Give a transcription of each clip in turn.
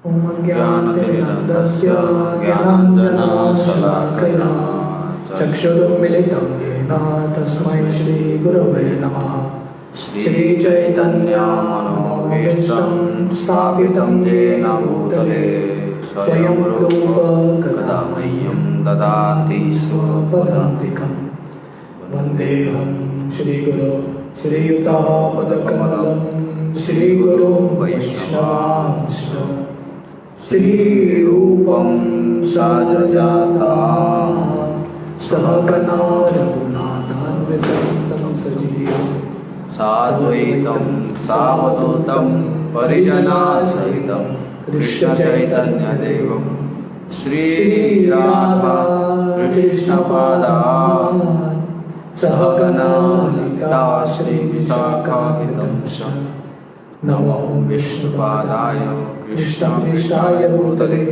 ॐ ज्ञानतिमिरन्धस्य ज्ञानाञ्जनशलाकया चक्षुरुन्मिलितं येन तस्मै श्रीगुरवे नमः। श्रीचैतन्यमनोभीष्टं स्थापितं येन भूतले स्वयं रूप कदा मह्यं ददाति स्वपदान्तिकम्। वन्देऽहं श्रीगुरो श्रीयुताः पदकमलं श्रीगुरो वैष्णवांश्च श्रीरूपं साग्रजाता सहगणा रघुनाथान्वितं तं सजीवं साद्वैतं सावधूतं परिजनसहितं कृष्णचैतन्यदेवं श्रीराधा कृष्णपादान् सहगणा ललिता श्रीविशाखान्वितं च नमो विष्णुपादाय कृष्णप्रेष्ठाय भूतले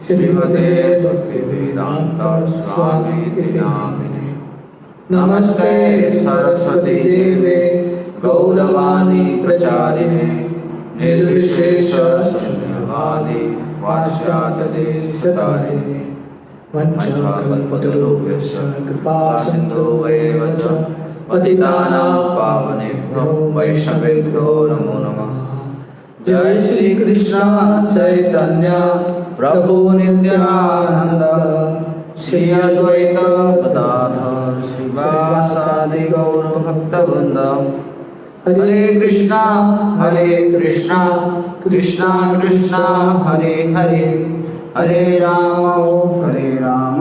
श्रीमते भक्तिवेदान्त स्वामीति नामिने। नमस्ते सरस्वती देवे गौरवाणी प्रचारिणे निर्विशेष शून्यवादी वाच्यार्थदेशतारिणे वञ्चाकल्पतरुभ्यश्च कृपा सिन्धुभ्येव च पतितानां पावनेभ्यो वैष्णवेभ्यो नमो नमः। जय श्री कृष्ण चैतन्य प्रभु नित्यानंद श्री अद्वैत गदाधर श्रीवासादि गौर भक्तवृंद। हरे कृष्णा कृष्णा कृष्णा हरे हरे हरे राम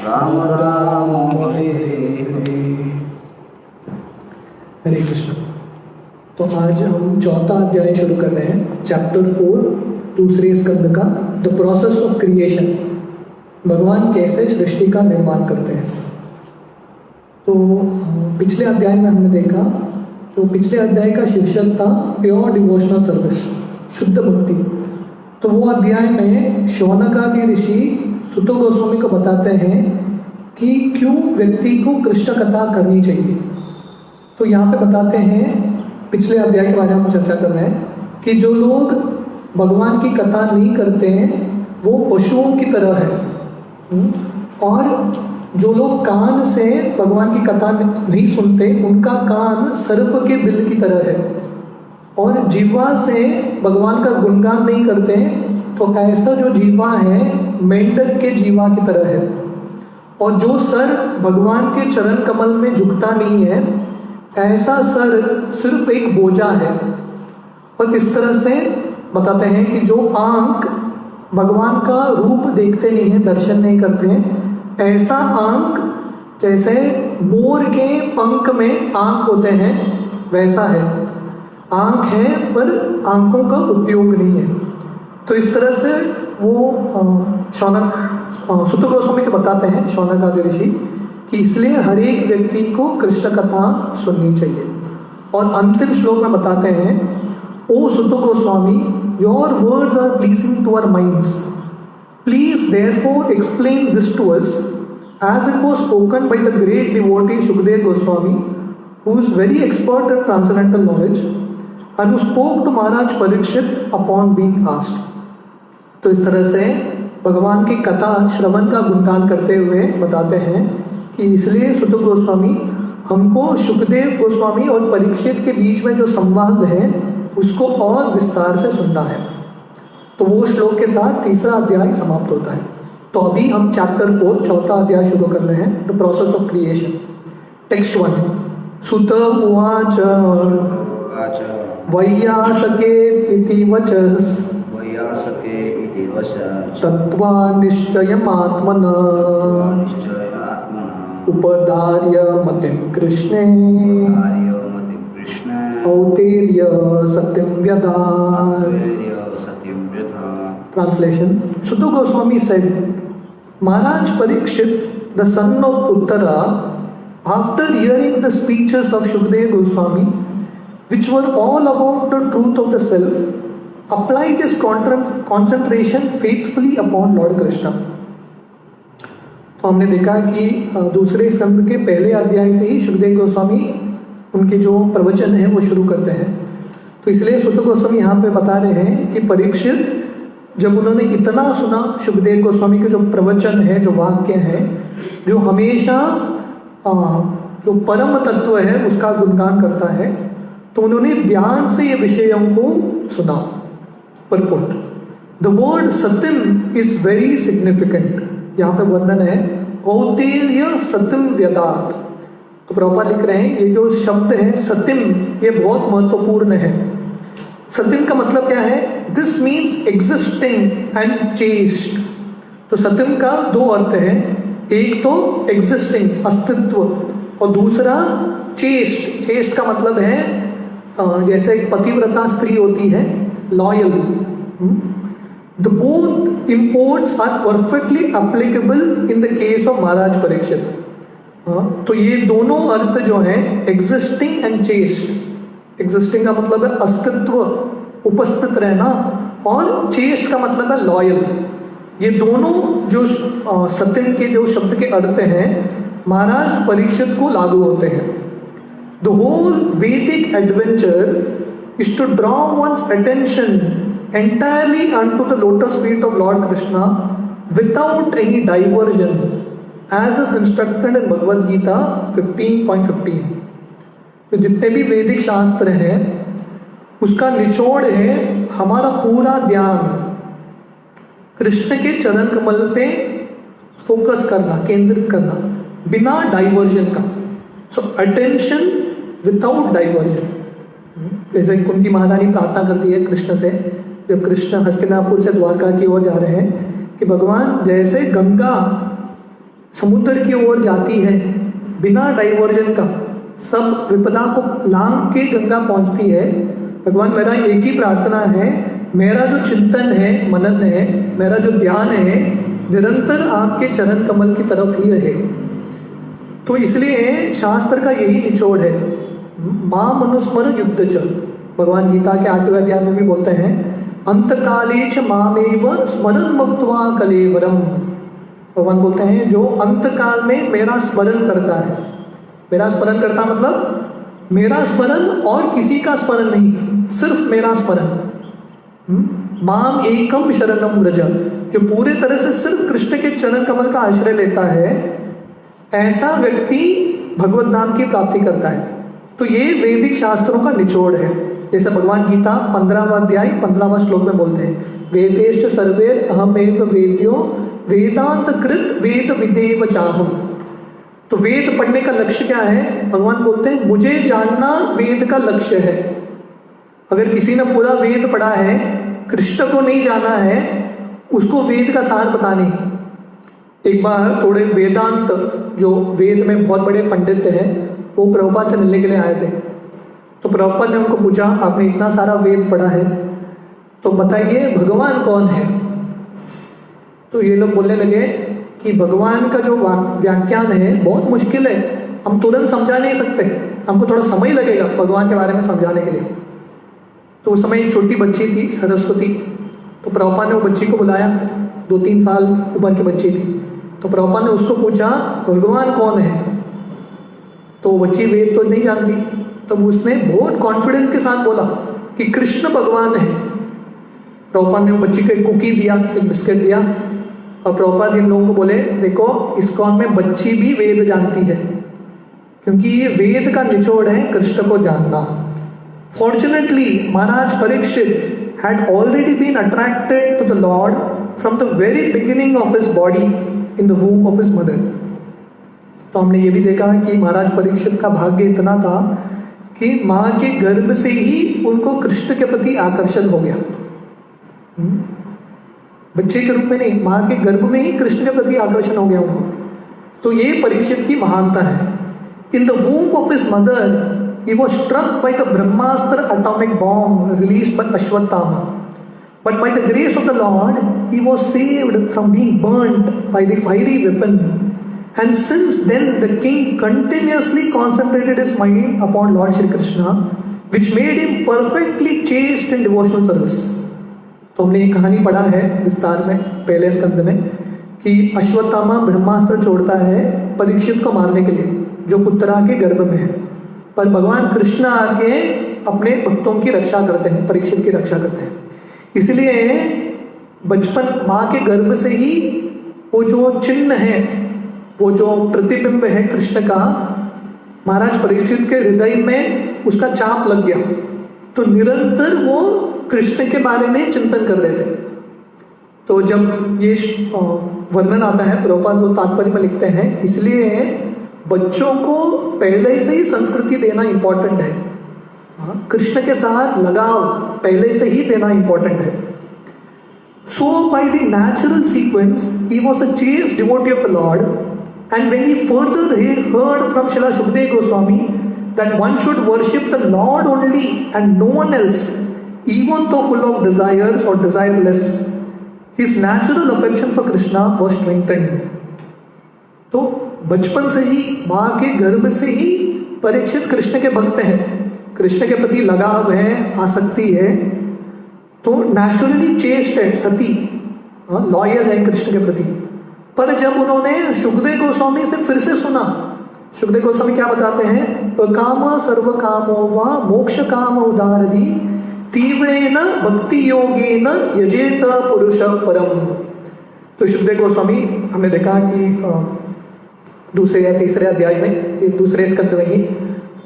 राम राम हरे हरे। हरे कृष्ण। तो आज हम चौथा अध्याय शुरू कर रहे हैं, चैप्टर 4 दूसरे स्कंद का, द प्रोसेस ऑफ क्रिएशन। भगवान कैसे सृष्टि का निर्माण करते हैं। तो पिछले अध्याय में हमने देखा, तो पिछले अध्याय का शीर्षक था प्योर डिवोशनल सर्विस, शुद्ध भक्ति। तो वो अध्याय में शौनकादि ऋषि सुत गोस्वामी को बताते हैं कि क्यों व्यक्ति को कृष्ण कथा करनी चाहिए। तो यहाँ पे बताते हैं, पिछले अध्याय के बारे में हम चर्चा कर रहे हैं कि जो लोग भगवान की कथा नहीं करते हैं वो पशुओं की तरह है, और जो लोग कान से भगवान की कथा नहीं सुनते उनका कान सर्प के बिल की तरह है, और जीवा से भगवान का गुणगान नहीं करते तो ऐसा जो जीवा है मेंढक के जीवा की तरह है, और जो सर भगवान के चरण कमल में झुकता नहीं है ऐसा सर सिर्फ एक बोझा है। और इस तरह से बताते हैं कि जो आंख भगवान का रूप देखते नहीं है, दर्शन नहीं करते हैं, ऐसा आंख जैसे मोर के पंख में आंख होते हैं वैसा है। आंख है पर आंखों का उपयोग नहीं है। तो इस तरह से वो सुत गोस्वामी के बताते हैं, शौनक आदि ऋषि, कि इसलिए हर एक व्यक्ति को कृष्ण कथा सुननी चाहिए। और अंतिम श्लोक में बताते हैं, O Suta Goswami, your words are pleasing to our minds, please therefore explain this to us as it was spoken by the great devotee Shukdev Goswami, who is very expert at transcendental knowledge and who spoke to Maharaj Parikshit upon being asked। तो इस तरह से भगवान की कथा श्रवण का गुणगान करते हुए बताते हैं कि इसलिए सुत गोस्वामी हमको शुकदेव गोस्वामी और परीक्षित के बीच में जो संवाद है उसको और विस्तार से सुनना है। तो वो श्लोक के साथ तीसरा अध्याय समाप्त होता है। तो अभी हम चैप्टर 4 चौथा अध्याय शुरू कर रहे हैं, the process of creation. Text 1। सुत उवाच वैयासके इति वचस् तत्त्वा निश्चयमात्मना उपधार्य मतिं कृष्णे औतेर्य सत्यं व्यधात्। Translation: Suta Goswami said, Maharaj Parikshit, the son of Uttara, after hearing the speeches of Shukdev Goswami, which were all about the truth of the self, applied his concentration faithfully upon Lord Krishna. तो हमने देखा कि दूसरे स्कंद के पहले अध्याय से ही शुकदेव गोस्वामी उनके जो प्रवचन है वो शुरू करते हैं। तो इसलिए सुत गोस्वामी यहाँ पे बता रहे हैं कि परीक्षित जब उन्होंने इतना सुना सुखदेव गोस्वामी के जो प्रवचन है, जो वाक्य है, जो हमेशा जो परम तत्व है उसका गुणगान करता है, तो उन्होंने ध्यान से ये विषयों को सुना। परपुट, द वर्ड सत्यम इज वेरी सिग्निफिकेंट। यहाँ पे वर्णन है औतेर्य सत्यम व्यदात। तो प्रभुपाद लिख रहे हैं ये जो शब्द है सत्यम, ये बहुत महत्वपूर्ण है। सत्यम का मतलब क्या है? This means existing and chest. तो सत्यम का दो अर्थ है, एक तो एग्जिस्टिंग, अस्तित्व, और दूसरा चेस्ट। चेस्ट का मतलब है जैसे एक पतिव्रता स्त्री होती है, loyal. The both imports are perfectly applicable in the case of Maharaj Parikshit. तो ये दोनों अर्थ जो है एग्जिस्टिंग एंड चेस्ट। एग्जिस्टिंग का मतलब है अस्तित्व, उपस्थित रहना, और चेस्ट का मतलब है लॉयल। ये दोनों जो सत्यम के जो शब्द के अर्थ हैं महाराज परीक्षित को लागू होते हैं। The whole Vedic adventure is to draw one's attention entirely unto the lotus feet of Lord Krishna without any diversion, as is instructed in Bhagavad Gita 15.15। तो जितने भी वैदिक शास्त्र हैं उसका निचोड़ है हमारा पूरा ध्यान कृष्ण के चरण कमल पे फोकस करना, केंद्रित करना, बिना डाइवर्जन का। सो अटेंशन विदाउट डाइवर्जन। जैसे कुंती महारानी प्रार्थना करती है कृष्ण से, जब कृष्ण हस्तिनापुर से द्वारका की ओर जा रहे हैं, कि भगवान जैसे गंगा समुद्र की ओर जाती है बिना डाइवर्जन का, सब विपदा को लांग के गंगा पहुंचती है, भगवान मेरा एक ही प्रार्थना है, मेरा जो चिंतन है, मनन है, मेरा जो ध्यान है निरंतर आपके चरण कमल की तरफ ही रहे। तो इसलिए शास्त्र का यही निचोड़ है, मां मनुस्मर युद्ध च। भगवान गीता के 8वें अध्याय में भी बोलते हैं अंतकाले च मामेव स्मरण मुक्त्वा कलेवरम। भगवान बोलते हैं जो अंतकाल में मेरा स्मरण करता है, मेरा स्मरण करता मतलब मेरा स्मरण और किसी का स्मरण नहीं, सिर्फ मेरा स्मरण। माम एकम शरणम व्रज, जो पूरे तरह से सिर्फ कृष्ण के चरण कमल का आश्रय लेता है, ऐसा व्यक्ति भगवत धाम की प्राप्ति करता है। तो ये वैदिक शास्त्रों का निचोड़ है। जैसे भगवान गीता 15वां अध्याय 15वां श्लोक में बोलते हैं वेदेश्च सर्वेर अहमेव वेद्यो वेदांत कृत वेद विदेव चाहम। तो वेद पढ़ने का लक्ष्य क्या है? भगवान बोलते हैं मुझे जानना वेद का लक्ष्य है। अगर किसी ने पूरा वेद पढ़ा है, कृष्ण को नहीं जाना है, उसको वेद का सार पता नहीं। एक बार थोड़े वेदांत जो वेद में बहुत बड़े पंडित हैं वो प्रभुपाद से मिलने के लिए आए थे। तो प्रभुपाद ने उनको पूछा आपने इतना सारा वेद पढ़ा है तो बताइए भगवान कौन है? तो ये लोग बोलने लगे कि भगवान का जो व्याख्यान है बहुत मुश्किल है, हम तुरंत समझा नहीं सकते, हमको थोड़ा समय लगेगा भगवान के बारे में समझाने के लिए। तो उस समय एक छोटी बच्ची थी सरस्वती, तो प्रभुपाद ने वो बच्ची को बुलाया, 2-3 साल उम्र की बच्ची थी। तो प्रभुपाद ने उसको पूछा भगवान कौन है? तो बच्ची वेद तो नहीं जानती, तो उसने बहुत कॉन्फिडेंस के साथ बोला कि कृष्ण भगवान है। प्रभुपाद ने बच्ची को एक कुकी दिया, एक बिस्किट दिया, और प्रभुपाद इन लोगों को बोले देखो इस्कॉन में बच्ची भी वेद जानती है, क्योंकि ये वेद का निचोड़ है कृष्ण को जानना। Fortunately Maharaj Parikshit had already been attracted to the Lord from the very beginning of his body in the womb of his mother। तो हमने ये भी देखा कि महाराज परीक्षित का भाग्य इतना था कि माँ के गर्भ से ही उनको कृष्ण के प्रति आकर्षण हो गया। बच्चे के रूप में नहीं, माँ के गर्भ में ही कृष्ण के प्रति आकर्षण हो गया उनको। तो ये परीक्षित की महानता है। In the वूम of his mother he was struck by the Brahmastra atomic bomb released by Ashwatthama, but by the grace of the Lord he was saved from being burnt by the fiery weapon, and since then the king continuously concentrated his mind upon Lord Shri Krishna, which made him perfectly chaste in devotional service। तो हमने ये कहानी पढ़ा है विस्तार में पहले स्कंद में कि अश्वत्थामा ब्रह्मास्त्र छोड़ता है परीक्षित को मारने के लिए जो पुत्रा के गर्भ में है, पर भगवान कृष्ण आके अपने भक्तों की रक्षा करते हैं, परीक्षित की रक्षा करते हैं। इसलिए बचपन माँ के गर्भ से ही वो जो चिन्ह है, वो जो प्रतिबिंब है कृष्ण का, महाराज परीक्षित के हृदय में उसका छाप लग गया। तो निरंतर वो कृष्ण के बारे में चिंतन कर रहे थे। तो जब ये वर्णन आता है, प्रभुपाद वो तात्पर्य में लिखते हैं, इसलिए बच्चों को पहले से ही संस्कृति देना इंपॉर्टेंट है। कृष्ण के साथ लगाव पहले से ही देना इंपॉर्टेंट है। So by the natural sequence, he was a chaste devotee of the Lord, and when he further heard from Srila Shukadeva Goswami that one should worship the Lord only and no one else, even though full of desires or desireless, his natural affection for Krishna was strengthened. तो बचपन से ही माँ के गर्भ से ही परीक्षित कृष्ण के भक्त हैं, कृष्ण के प्रति लगाव है, आसक्ति है, तो नेचुरली चेस्ट है, सती, लॉयल है कृष्ण के प्रति। पर जब उन्होंने शुकदेव गोस्वामी से फिर से सुना, शुकदेव गोस्वामी क्या बताते हैं, काम सर्व कामो वा मोक्ष काम उदारधि तीव्रेण भक्ति योगेन यजेत पुरुष परम। तो शुकदेव गोस्वामी हमने देखा कि दूसरे या तीसरे अध्याय में, दूसरे स्कंद में ही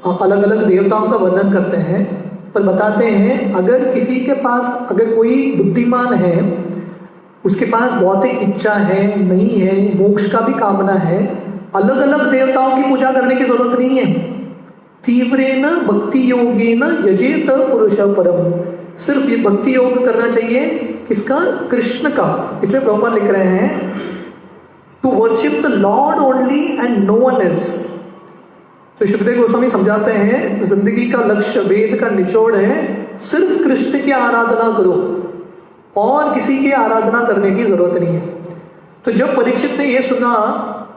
अलग अलग देवताओं का वर्णन करते हैं, पर बताते हैं अगर किसी के पास, अगर कोई बुद्धिमान है, उसके पास भौतिक इच्छा है, नहीं है, मोक्ष का भी कामना है, अलग अलग देवताओं की पूजा करने की जरूरत नहीं है। तीव्रेन भक्ति योगेन यजेत पुरुष परम, सिर्फ ये भक्ति योग करना चाहिए किसका, कृष्ण का। इसलिए प्रभुपाद लिख रहे हैं to worship the Lord only and no one else. तो शुकदेव गोस्वामी समझाते हैं जिंदगी का लक्ष्य, वेद का निचोड़ है, सिर्फ कृष्ण की आराधना करो और किसी की आराधना करने की जरूरत नहीं है। तो जब परीक्षित ने यह सुना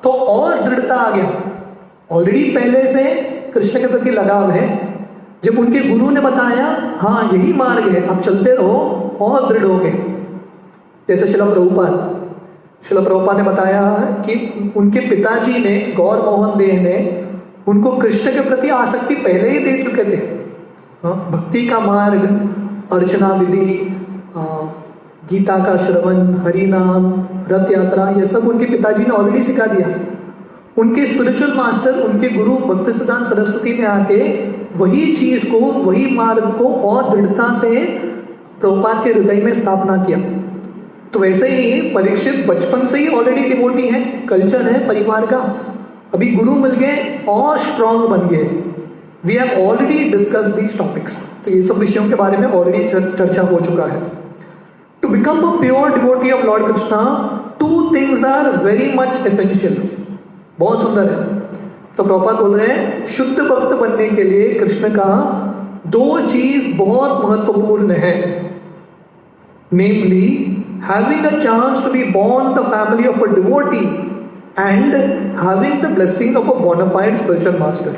तो और दृढ़ता आ गया, ऑलरेडी पहले से कृष्ण के प्रति लगाव है। जब उनके गुरु ने बताया हाँ यही मार्ग है, आप चलते रहो और दृढ़ हो गए। जैसे शिला प्रभुपाद ने बताया कि उनके पिताजी ने, गौर मोहन देव ने, उनको कृष्ण के प्रति आसक्ति पहले ही दे चुके थे। भक्ति का मार्ग, अर्चना विधि, गीता का श्रवण, हरि नाम, रथ यात्रा, ये सब उनके पिताजी ने ऑलरेडी सिखा दिया। उनके स्पिरिचुअल मास्टर, उनके गुरु भक्तिसिद्धांत सरस्वती ने आके वही चीज को, वही मार्ग को और दृढ़ता से प्रभुपाद के हृदय में स्थापना किया। तो वैसे ही परीक्षित बचपन से ही ऑलरेडी डिवोटी है, कल्चर है परिवार का, अभी गुरु मिल गए और स्ट्रांग बन गए। We have already discuss these topics, तो ये सब विषयों के बारे में ऑलरेडी चर्चा हो चुका है। To become a pure devotee of Lord Krishna, two things are very much essential. बहुत सुंदर है। तो प्रभुपाद बोल रहे हैं शुद्ध भक्त बनने के लिए कृष्ण का दो चीज बहुत महत्वपूर्ण है, namely having a chance to be born the family of a devotee and having the blessing of a bona fide spiritual master.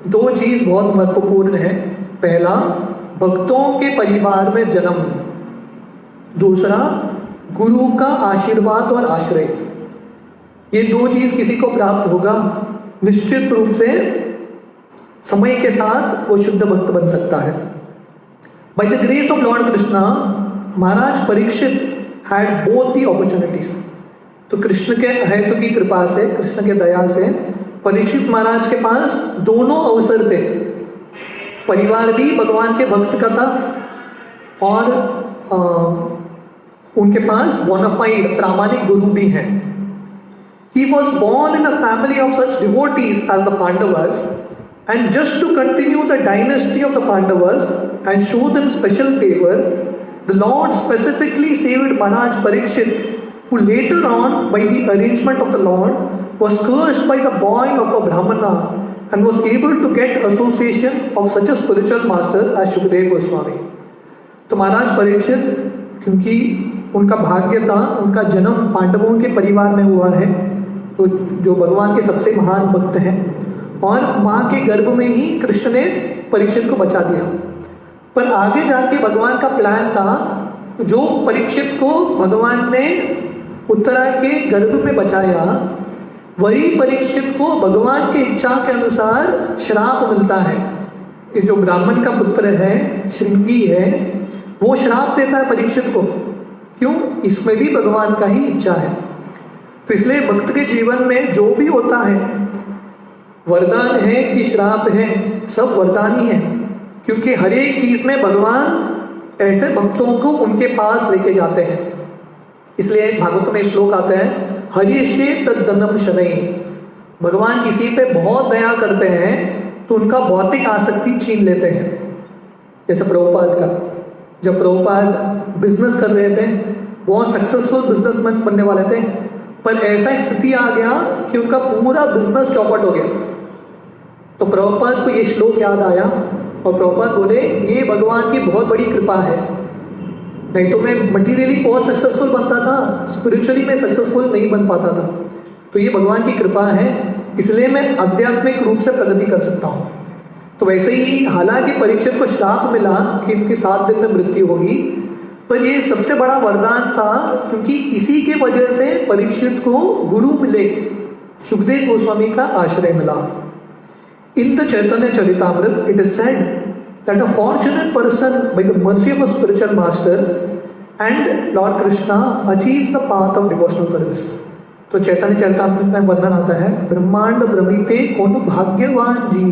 दो चीज बहुत महत्वपूर्ण है। पहला, भक्तों के परिवार में जन्म। दूसरा, गुरु का आशीर्वाद और आश्रय। ये दो चीज किसी को प्राप्त होगा, निश्चित रूप से समय के साथ वो शुद्ध भक्त बन सकता है। By the grace of Lord Krishna, Maharaj Parikshit had both the opportunities. तो कृष्ण के हेतु की कृपा से, कृष्ण के दया से परीक्षित महाराज के पास दोनों अवसर थे। परिवार भी भगवान के भक्त का था और उनके पास बोनाफाइड प्रामाणिक गुरु भी हैं। He was born in a family of such devotees as the Pandavas, and just to continue the dynasty of the Pandavas and show them special favor, the Lord specifically saved Maharaj Parikshit, who later on, by the arrangement of the Lord, was cursed by the boy of a Brahmana and was able to get association of such a spiritual master as Shukadeva Goswami. तो महाराज परीक्षित, क्योंकि उनका भाग्य था, उनका जन्म पांडवों के परिवार में हुआ है, तो जो भगवान के सबसे महान भक्त हैं, और माँ के गर्भ में ही कृष्ण ने परीक्षित को बचा दिया। पर आगे जाके भगवान का प्लान था, जो परीक्षित को भगवान ने उत्तरा के गर्भ में बचाया, वही परीक्षित को भगवान की इच्छा के अनुसार श्राप मिलता है। ये जो ब्राह्मण का पुत्र है, श्रृंगी है, वो श्राप देता है परीक्षित को क्यों? इसमें भी भगवान का ही इच्छा है। तो इसलिए भक्त के जीवन में जो भी होता है, वरदान है कि श्राप है, सब वरदान ही है, क्योंकि हर एक चीज में भगवान ऐसे भक्तों को उनके पास लेके जाते हैं। इसलिए भागवत में श्लोक आता है, हरिष्ये तद्दनम शनै। भगवान किसी पे बहुत दया करते हैं तो उनका भौतिक आसक्ति छीन लेते हैं। जैसे प्रभुपाद का, जब प्रभुपाद बिजनेस कर रहे थे, बहुत सक्सेसफुल बिजनेसमैन बनने वाले थे, पर ऐसा स्थिति आ गया कि उनका पूरा बिजनेस चौपट हो गया। तो प्रभुपाद को ये श्लोक याद आया और प्रभुपाद बोले, ये भगवान की बहुत बड़ी कृपा है, नहीं तो मैं मटीरियली बहुत सक्सेसफुल बनता था, स्पिरिचुअली मैं सक्सेसफुल नहीं बन पाता था। तो ये भगवान की कृपा है, इसलिए मैं आध्यात्मिक रूप से प्रगति कर सकता हूँ। तो वैसे ही हालांकि परीक्षित को श्राप मिला कि इनकी 7 दिन में मृत्यु होगी, पर ये सबसे बड़ा वरदान था, क्योंकि इसी के वजह से परीक्षित को गुरु मिले, सुखदेव गोस्वामी का आश्रय मिला। In the Chaitanya Charitamrita it is said that a fortunate person by the mercy of a spiritual master and Lord Krishna achieves the path of devotional service. तो चैतन्य चरितामृत में वर्णन आता है, ब्रह्मांड भ्रमिते कोनो भाग्यवान जी,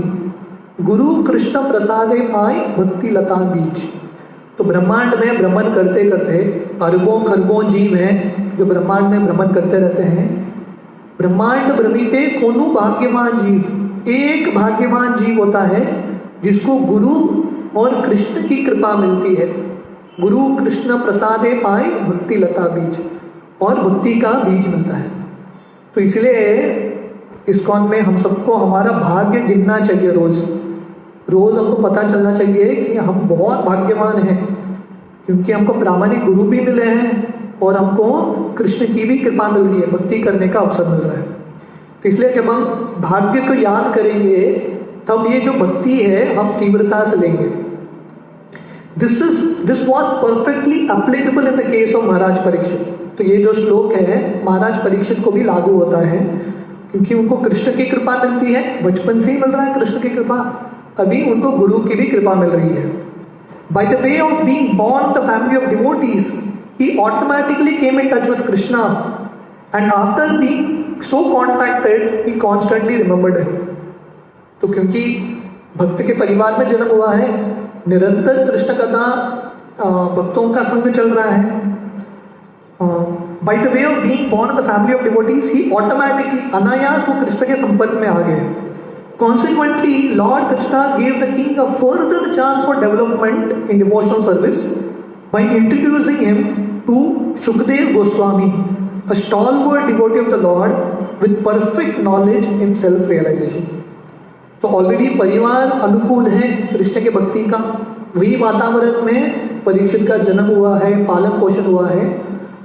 गुरु कृष्ण प्रसादे पाए भक्ति लता बीज। तो ब्रह्मांड में भ्रमण करते करते अरबों खरबों जीव हैं जो ब्रह्मांड में भ्रमण करते रहते हैं। ब्रह्मांड भ्रमिते कोनो भाग्यवान जीव, एक भाग्यवान जीव होता है जिसको गुरु और कृष्ण की कृपा मिलती है। गुरु कृष्ण प्रसादे पाए भक्ति लता बीज, और भक्ति का बीज मिलता है। तो इसलिए इस्कॉन में हम सबको हमारा भाग्य गिनना चाहिए। रोज रोज हमको पता चलना चाहिए कि हम बहुत भाग्यवान हैं, क्योंकि हमको प्रामाणिक गुरु भी मिले हैं और हमको कृष्ण की भी कृपा मिल रही है, भक्ति करने का अवसर मिल रहा है। तो इसलिए जब हम भाग्य को याद करेंगे तब ये जो भक्ति है हम तीव्रता से लेंगे। This was perfectly applicable in the case of Maharaj Parikshit. तो ये जो श्लोक है महाराज परीक्षित को भी लागू होता है, क्योंकि उनको कृष्ण की कृपा मिलती है, बचपन से ही मिल रहा है कृष्ण की कृपा, अभी उनको गुरु की भी कृपा मिल रही है। By the way of being born the family of devotees, he automatically came in touch with Krishna and after being so contacted he constantly remembered him. तो क्योंकि भक्त के परिवार में जन्म हुआ है, निरंतर कृष्ण कथा भक्तों का संग चल रहा है। By the way of being born in the family of devotees, he automatically अनायास वो कृष्ण के संपर्क में आ गए। Consequently, Lord Krishna gave the king a further chance for development in devotional service by introducing him to Shukdev Goswami, a stalwart devotee of the Lord with perfect knowledge in self-realization. तो already परिवार अनुकूल है कृष्ण के भक्ति का, वही वातावरण में परीक्षित का जन्म हुआ है, पालन पोषण हुआ है।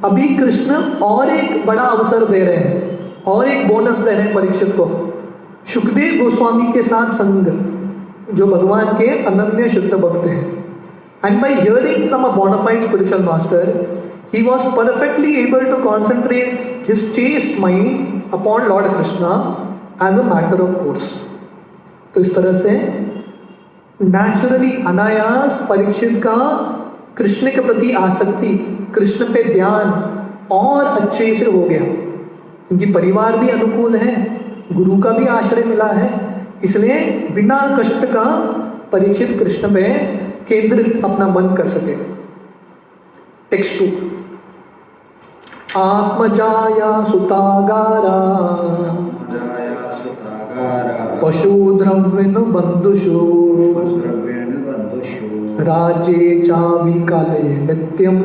अभी कृष्ण और एक बड़ा अवसर दे रहे हैं और एक बोनस दे रहे हैं परीक्षित को, सुखदेव गोस्वामी के साथ संग, जो भगवान के अनन्य शुद्ध भक्त हैं। And by hearing from a bona fide spiritual master, he was perfectly able to concentrate his chaste mind upon Lord Krishna as a matter of course. तो इस तरह से नेचुरली अनायास परीक्षित का कृष्ण के प्रति आसक्ति, कृष्ण पे ध्यान और अच्छे से हो गया, क्योंकि परिवार भी अनुकूल है, गुरु का भी आश्रय मिला है, इसलिए बिना कष्ट का परीक्षित कृष्ण पे केंद्रित अपना मन कर सके। टेक्स्ट 2, आत्मजाया सुतागारा पशुद्रव्येन बंधुषु राज्ये चाविकाले नित्यं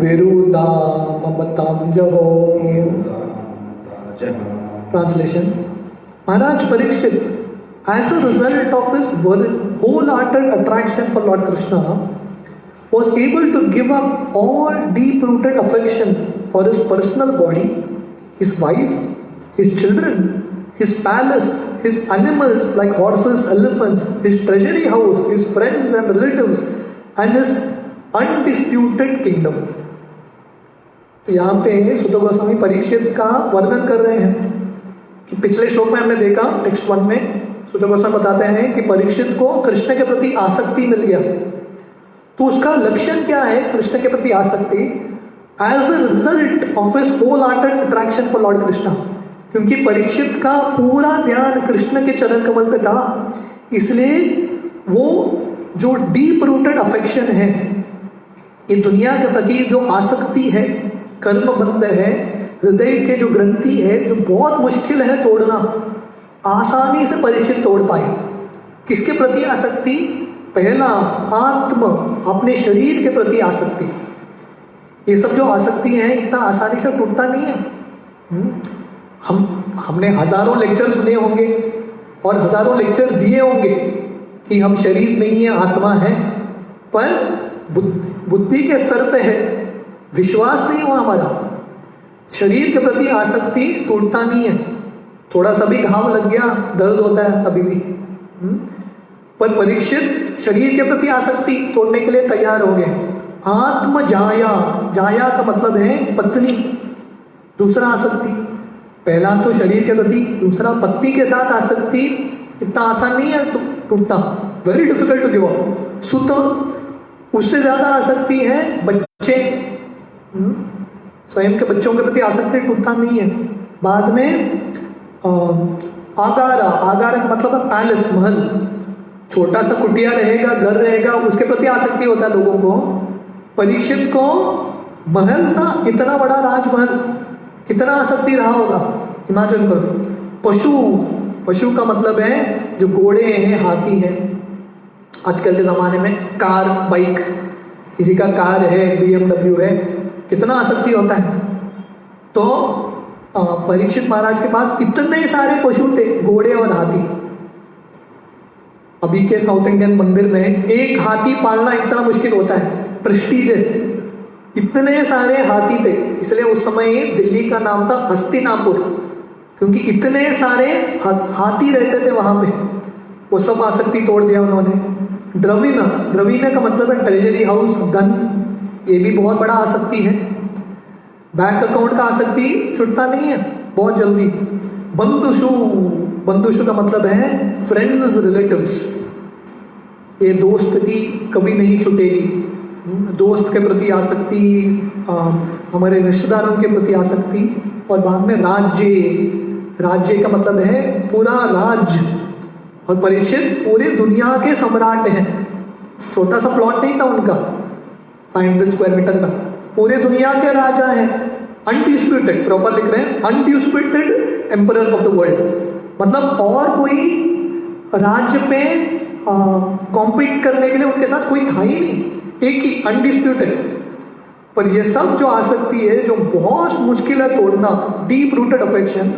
विरुदा ममतां जहो। Translation: Maharaj Parikshit, as a result of his wholehearted attraction for Lord Krishna, was able to give up all deep-rooted affection for his personal body, his wife, his children, his palace, his animals like horses, elephants, his treasury house, his friends and relatives, and his undisputed kingdom. तो यहाँ पे सुत गोस्वामी परीक्षित का वर्णन कर रहे हैं कि पिछले श्लोक में हमने देखा, टेक्स्ट 1 में सुत गोस्वामी बताते हैं कि परीक्षित को कृष्ण के प्रति आसक्ति मिल गया। तो उसका लक्षण क्या है कृष्ण के प्रति आसक्ति? As a result of his whole hearted attraction for Lord Krishna, क्योंकि परीक्षित का पूरा ध्यान कृष्ण के चरण कमल पे था, इसलिए वो जो डीप रूटेड अफेक्शन है, ये दुनिया के प्रति जो आसक्ति है, कर्म बंध है, हृदय के जो ग्रंथि है, जो बहुत मुश्किल है तोड़ना, आसानी से परीक्षित तोड़ पाए। किसके प्रति आसक्ति? पहला आत्म, अपने शरीर के प्रति आसक्ति। ये सब जो आसक्ति है इतना आसानी से टूटता नहीं है। हमने हजारों लेक्चर सुने होंगे और हजारों लेक्चर दिए होंगे कि हम शरीर नहीं है, आत्मा है, पर बुद्धि के स्तर पे है, विश्वास नहीं हुआ हमारा। शरीर के प्रति आसक्ति टूटता नहीं है, थोड़ा सा भी घाव लग गया दर्द होता है अभी भी। पर परीक्षित शरीर के प्रति आसक्ति तोड़ने के लिए तैयार हो गए। आत्म जाया, जाया का मतलब है पत्नी। दूसरा आसक्ति, पहला तो शरीर के प्रति, दूसरा पत्नी के साथ आसक्ति इतना आसान नहीं है टूटना, very difficult to give up. सुत, उससे ज्यादा आसक्ति है बच्चे, स्वयं के बच्चों के प्रति आसक्ति टूटता नहीं है। बाद में आगारा, आगारा का मतलब है पैलेस, महल, छोटा सा कुटिया रहेगा, घर रहेगा, उसके प्रति आसक्ति होता है लोगों को। परीक्षित को महल था, इतना बड़ा राजमहल, कितना आसक्ति रहा होगा, इमेजिन करो। पशु, पशु का मतलब है जो घोड़े हैं, हाथी है। आजकल के जमाने में कार, बाइक, किसी का कार है, BMW है, कितना आसक्ति होता है। तो परीक्षित महाराज के पास इतने सारे पशु थे, घोड़े और हाथी। अभी के साउथ इंडियन मंदिर में एक हाथी पालना इतना मुश्किल होता है, प्रेस्टीज है, इतने सारे हाथी थे। इसलिए उस समय दिल्ली का नाम था हस्तिनापुर, क्योंकि इतने सारे हाथी रहते थे वहां पे। वो सब आसक्ति तोड़ दिया उन्होंने। द्रविण, द्रविण का मतलब है ट्रेजरी हाउस, धन, ये भी बहुत बड़ा आसक्ति है। बैंक अकाउंट का आसक्ति छुटता नहीं है बहुत जल्दी। बंधुषु, बंधुषु का मतलब है फ्रेंड्स, रिलेटिव्स, ये दोस्ती कभी नहीं छूटेगी। दोस्त के प्रति आसक्ति, हमारे रिश्तेदारों के प्रति आसक्ति। और बाद में राज्य, राज्य का मतलब है पूरा राज्य। और परीक्षित पूरी दुनिया के सम्राट हैं, छोटा सा प्लॉट नहीं था उनका 500 स्क्वायर मीटर का, पूरे दुनिया के राजा हैं, अनडिस्प्यूटेड, प्रॉपर लिख रहे हैं, undisputed emperor of the world. मतलब और कोई राज्य पे कॉम्पीट करने के लिए उनके साथ कोई था ही नहीं, एक ही, अनडिस्प्यूटेड। पर ये सब जो आसक्ति है, जो बहुत मुश्किल है तोड़ना, डीप रूटेड अफेक्शन,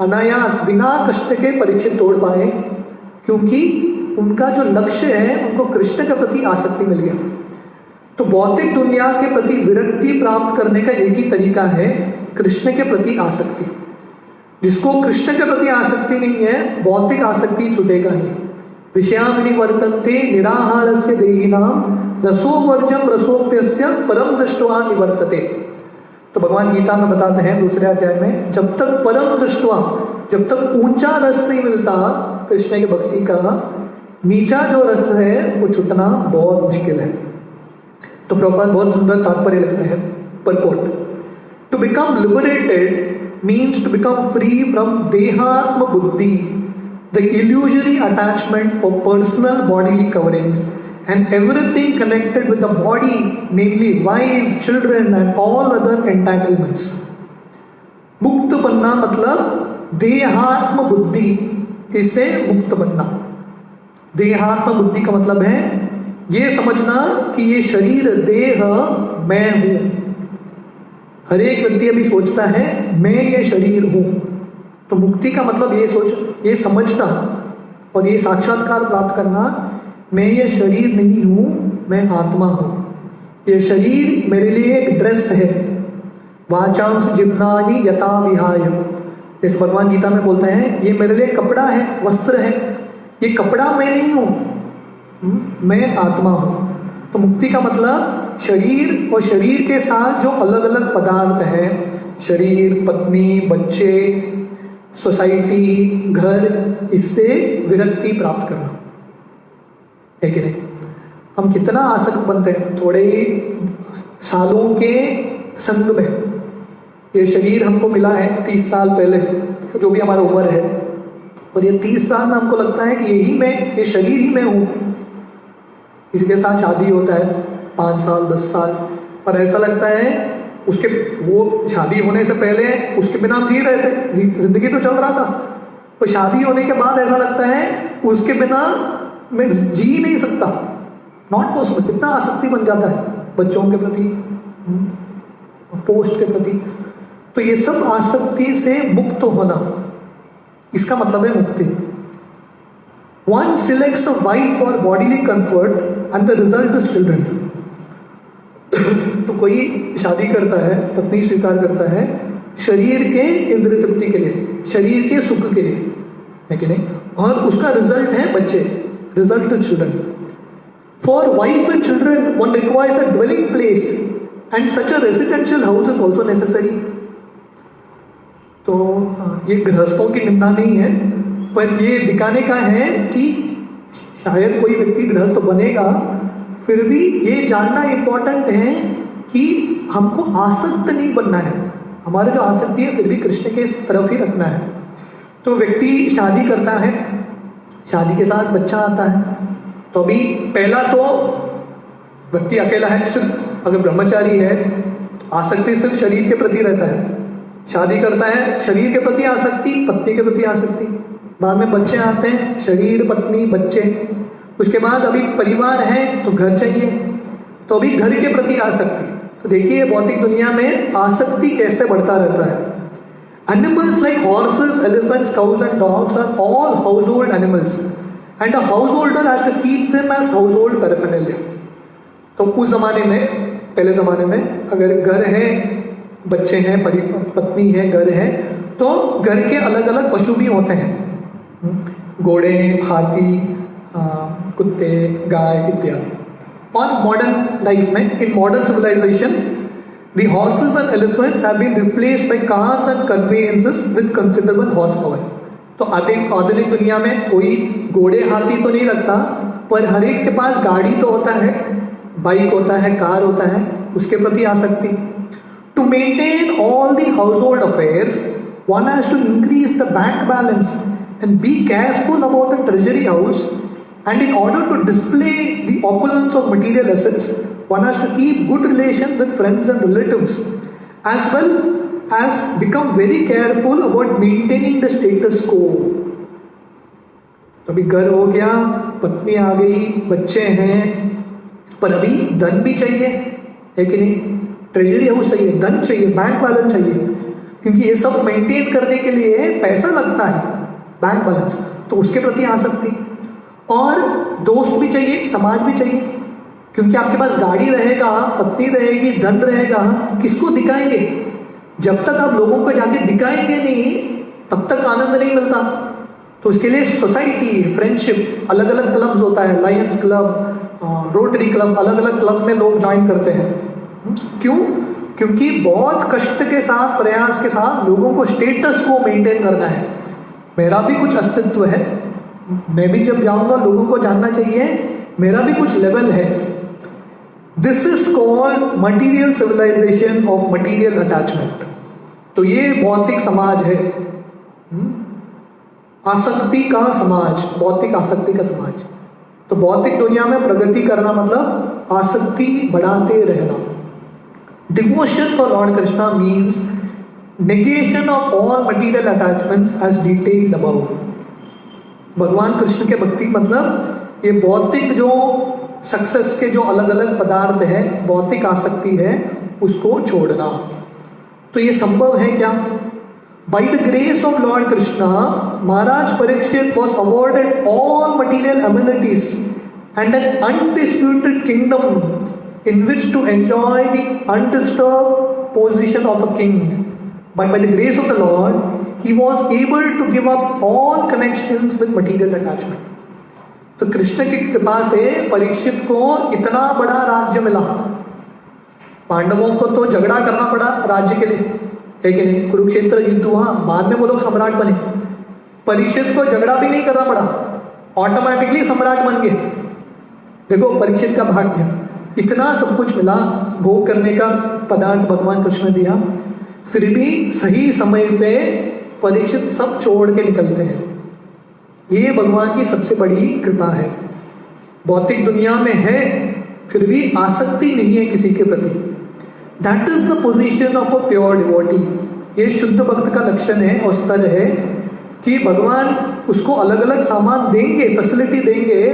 अनायास बिना कष्ट के परीक्षित तोड़ पाए, क्योंकि उनका जो लक्ष्य है, उनको कृष्ण के प्रति आसक्ति मिल गया। तो भौतिक दुनिया के प्रति विरक्ति प्राप्त करने का एक ही तरीका है, कृष्ण के प्रति आसक्ति। जिसको कृष्ण के प्रति आसक्ति नहीं है, भौतिक आसक्ति छूटेगा नहीं। विषयामिनी वर्तन्ते निराहारस्य देहिनाम रसो वर्जम रसोप्यस्य परम दृष्ट्वा निवर्तते। तो भगवान गीता में बताते हैं दूसरे अध्याय में, जब तक परम दृष्ट्वा, जब तक ऊंचा रस नहीं मिलता कृष्ण की भक्ति का, नीचा जो रस है वो छुटना बहुत मुश्किल है। तो प्रभुपाद बहुत सुंदर तात्पर्य लिखते हैं, purport. To become liberated means to become free from dehatma buddhi, the illusory attachment for personal bodily coverings and everything connected with the body, namely wife, children and all other entanglements. मुक्त बनना मतलब देहात्म बुद्धि, इससे मुक्त बनना। देहात्म बुद्धि का मतलब है ये समझना कि ये शरीर, देह मैं हूं। हर एक व्यक्ति अभी सोचता है मैं ये शरीर हूं। तो मुक्ति का मतलब ये सोच, ये समझना और ये साक्षात्कार प्राप्त करना, मैं ये शरीर नहीं हूं, मैं आत्मा हूं। ये शरीर मेरे लिए एक ड्रेस है, वाचांस जिह्वानि यथा विहाय, इस भगवान गीता में बोलते हैं ये मेरे लिए कपड़ा है, वस्त्र है। ये कपड़ा मैं नहीं हूं, मैं आत्मा हूं। तो मुक्ति का मतलब शरीर और शरीर के साथ जो अलग अलग पदार्थ हैं, शरीर, पत्नी, बच्चे, सोसाइटी, घर, इससे विरक्ति प्राप्त करना है कि नहीं। हम कितना आसक्त बनते हैं थोड़े ही सालों के संग में। ये शरीर हमको मिला है 30 साल पहले, जो भी हमारा उम्र है, और ये 30 साल में हमको लगता है कि यही मैं, ये शरीर ही मैं हूँ। किसी के साथ शादी होता है 5 साल 10 साल, पर ऐसा लगता है उसके, वो शादी होने से पहले उसके बिना हम जी रहे थे, जिंदगी तो चल रहा था, तो शादी होने के बाद ऐसा लगता है उसके बिना मैं जी नहीं सकता, नॉट पॉसिबल। कितना आसक्ति बन जाता है बच्चों के प्रति, पोस्ट के प्रति। तो ये सब आसक्ति से मुक्त होना, इसका मतलब है मुक्ति। One selects a wife for bodily comfort and the result is children. तो कोई शादी करता है, पत्नी स्वीकार करता है शरीर के इंद्रिय तृप्ति के लिए, शरीर के सुख के लिए, है कि नहीं? और उसका रिजल्ट है बच्चे, result is children. For wife and children one requires a dwelling place and such a residential house is also necessary. तो ये गृहस्थों की निंदा नहीं है, पर ये दिखाने का है कि शायद कोई व्यक्ति गृहस्थ बनेगा, फिर भी ये जानना इंपॉर्टेंट है कि हमको आसक्त नहीं बनना है। हमारे जो आसक्ति है फिर भी कृष्ण के तरफ ही रखना है। तो व्यक्ति शादी करता है, शादी के साथ बच्चा आता है, तो अभी पहला तो व्यक्ति अकेला है, सिर्फ अगर ब्रह्मचारी है तो आसक्ति सिर्फ शरीर के प्रति रहता है। शादी करता है, शरीर के प्रति आसक्ति, पत्नी के प्रति आसक्ति, बाद में बच्चे आते हैं, शरीर, पत्नी, बच्चे, उसके बाद अभी परिवार है तो घर चाहिए, तो अभी घर के प्रति आसक्ति। तो देखिए भौतिक दुनिया में आसक्ति कैसे बढ़ता रहता है। Animals like horses, elephants, cows and dogs are all household animals and a householder has to keep them as household paraphernalia. तो उस जमाने में, पहले जमाने में अगर घर है, बच्चे हैं, पत्नी है, घर है, तो घर के अलग अलग पशु भी होते हैं, घोड़े, हाथी, कुत्ते, गाय इत्यादि। और मॉडर्न लाइफ में, in modern civilization, the horses and elephants have been replaced by cars and conveyances with considerable horsepower. तो आधुनिक दुनिया में कोई घोड़े, हाथी तो नहीं रखता, पर हर एक के पास गाड़ी तो होता है, बाइक होता है, कार होता है, उसके प्रति आसक्ति। To maintain all the household affairs, one has to increase the bank balance and be careful about the treasury house, and in order to display the opulence of material assets, one has to keep good relations with friends and relatives, as well as become very careful about maintaining the status quo. तो अभी घर हो गया, पत्नी आ गई, बच्चे हैं, पर अभी धन भी चाहिए, है कि नहीं? ट्रेजरी हाउस चाहिए, धन चाहिए, बैंक बैलेंस चाहिए, क्योंकि ये सब मेंटेन करने के लिए पैसा लगता है, बैंक बैलेंस, तो उसके प्रति आसक्ति। और दोस्त भी चाहिए, समाज भी चाहिए, क्योंकि आपके पास गाड़ी रहेगा, पत्नी रहेगी, धन रहेगा, किसको दिखाएंगे? जब तक आप लोगों को जाके दिखाएंगे नहीं, तब तक आनंद नहीं मिलता। तो उसके लिए सोसाइटी, फ्रेंडशिप, अलग अलग क्लब्स होता है, लायंस क्लब, रोटरी क्लब, अलग अलग क्लब में लोग ज्वाइन करते हैं। क्यों? क्योंकि बहुत कष्ट के साथ, प्रयास के साथ लोगों को स्टेटस को मेंटेन करना है। मेरा भी कुछ अस्तित्व है, मैं भी जब जाऊंगा लोगों को जानना चाहिए मेरा भी कुछ लेवल है। This is called material civilization of material attachment. तो ये भौतिक समाज है, आसक्ति का समाज, भौतिक आसक्ति का समाज। तो भौतिक दुनिया में प्रगति करना मतलब आसक्ति बढ़ाते रहना। Devotion for Lord Krishna means negation of all material attachments as detailed above। भगवान कृष्ण के भक्ति मतलब ये भौतिक जो सक्सेस के जो अलग अलग पदार्थ है, भौतिक आसक्ति है, उसको छोड़ना। तो ये संभव है क्या? By the grace of Lord Krishna, Maharaj Parikshit was awarded all material amenities and an undisputed kingdom in which to enjoy the undisturbed position of a king. But by the grace of the Lord, he was able to give up all connections with material attachment. तो कृष्ण की कृपा से परीक्षित को इतना बड़ा राज्य मिला। पांडवों को तो झगड़ा करना पड़ा राज्य के लिए, है कि नहीं? कुरुक्षेत्र युद्ध हुआ, बाद में वो लोग सम्राट बने। परीक्षित को झगड़ा भी नहीं करना पड़ा, ऑटोमेटिकली सम्राट बन गए। देखो परीक्षित का भाग्य, इतना सब कुछ मिला, भोग करने का पदार्थ भगवान कृष्ण ने दिया, फिर भी सही समय पे परीक्षित सब छोड़ के निकलते हैं। ये भगवान की सबसे बड़ी कृपा है। भौतिक दुनिया में है, फिर भी आसक्ति नहीं है किसी के प्रति। That is the position of a pure devotee. ये शुद्ध भक्त का लक्षण है और स्तर है कि भगवान उसको अलग अलग सामान देंगे, फैसिलिटी देंगे,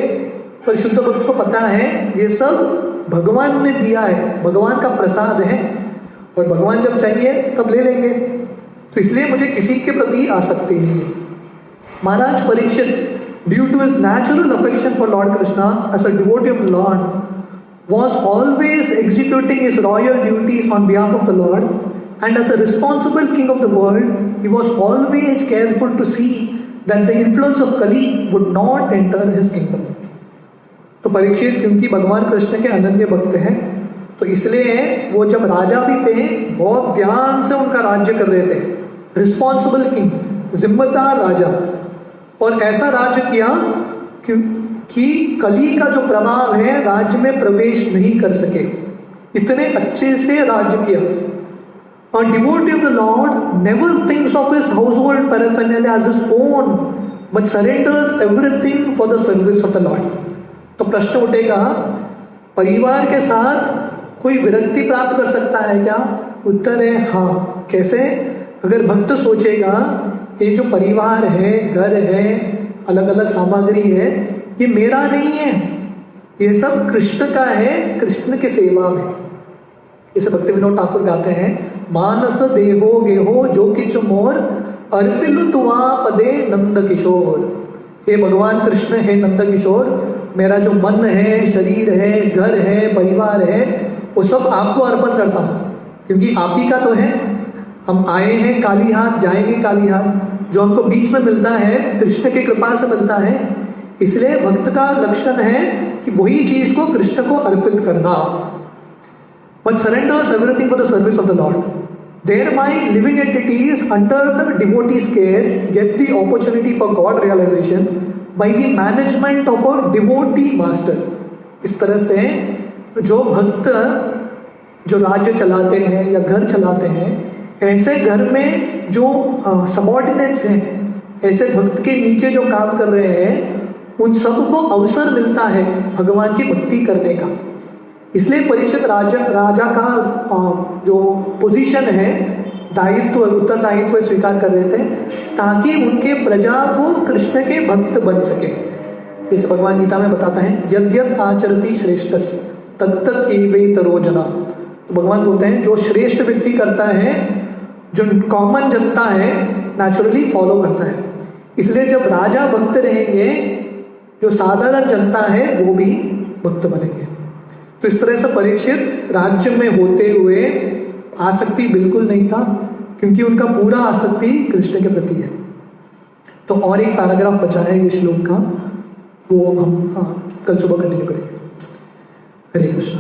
पर शुद्ध भक्त को पता है ये सब भगवान ने दिया है, भगवान का प्रसाद है, और भगवान जब चाहिए तब ले लेंगे, तो इसलिए मुझे किसी के प्रति आसक्ति नहीं है। Maharaj Parikshit, due to his natural affection for Lord Krishna as a devotee of Lord, was always executing his royal duties on behalf of the Lord, and as a responsible king of the world, he was always careful to see that the influence of Kali would not enter his kingdom. तो परीक्षित क्योंकि भगवान कृष्ण के अनन्य भक्त हैं, तो इसलिए वो जब राजा भी थे बहुत ध्यान से उनका राज्य कर रहे थे। रिस्पॉन्सिबल किंग, जिम्मेदार राजा, और ऐसा राज्य किया कि कली का जो प्रभाव है राज्य में प्रवेश नहीं कर सके, इतने अच्छे से राज्य किया। और devotee of the Lord never thinks of his household paraphernalia as his own, but surrenders everything for the service of the Lord. तो प्रश्न उठेगा, परिवार के साथ कोई विरक्ति प्राप्त कर सकता है क्या? उत्तर है हाँ। कैसे? अगर भक्त सोचेगा ये जो परिवार है, घर है, अलग अलग सामग्री है, ये मेरा नहीं है, ये सब कृष्ण का है, कृष्ण की सेवा में। इसे भक्ति विनोद ठाकुर गाते हैं, मानस देहो गेहो जो किच मोर, अर्पिलु तुआ पदे नंद किशोर। हे भगवान कृष्ण, हे नंद किशोर, मेरा जो मन है, शरीर है, घर है, परिवार है, वो सब आपको अर्पण करता हूँ, क्योंकि आप ही का तो है। हम आए हैं काली हाथ, जाएंगे काली हाथ। जो हमको बीच में मिलता है कृष्ण की कृपा से मिलता है, इसलिए भक्त का लक्षण है कि वही चीज को कृष्ण को अर्पित करना। But surrenders everything for the service of the Lord. Thereby, living entities under the devotee's care get the opportunity for God realization by the management of a devotee master. इस तरह से जो भक्त जो राज्य चलाते हैं या घर चलाते हैं, ऐसे घर में जो सबॉर्डिनेट्स हैं, ऐसे भक्त के नीचे जो काम कर रहे हैं, उन सबको अवसर मिलता है भगवान की भक्ति करने का। इसलिए परीक्षित राजा का जो पोजीशन है, दायित्व, उत्तरदायित्व स्वीकार कर रहे थे ताकि उनके प्रजा को कृष्ण के भक्त बन सके। इस भगवान गीता में बताता है, यद्यत आचरति श्रेष्ठस् तत्तत् एवेतरो जना। भगवान बोलते हैं जो श्रेष्ठ व्यक्ति करता है, जो कॉमन जनता है, नेचुरली फॉलो करता है। इसलिए जब राजा भक्त रहेंगे, जो साधारण जनता है वो भी भक्त बनेंगे। तो इस तरह से परीक्षित राज्य में होते हुए आसक्ति बिल्कुल नहीं था, क्योंकि उनका पूरा आसक्ति कृष्ण के प्रति है। तो और एक पैराग्राफ बचा है ये श्लोक का, वो हम कल सुबह कंटिन्यू करेंगे। हरे कृष्ण।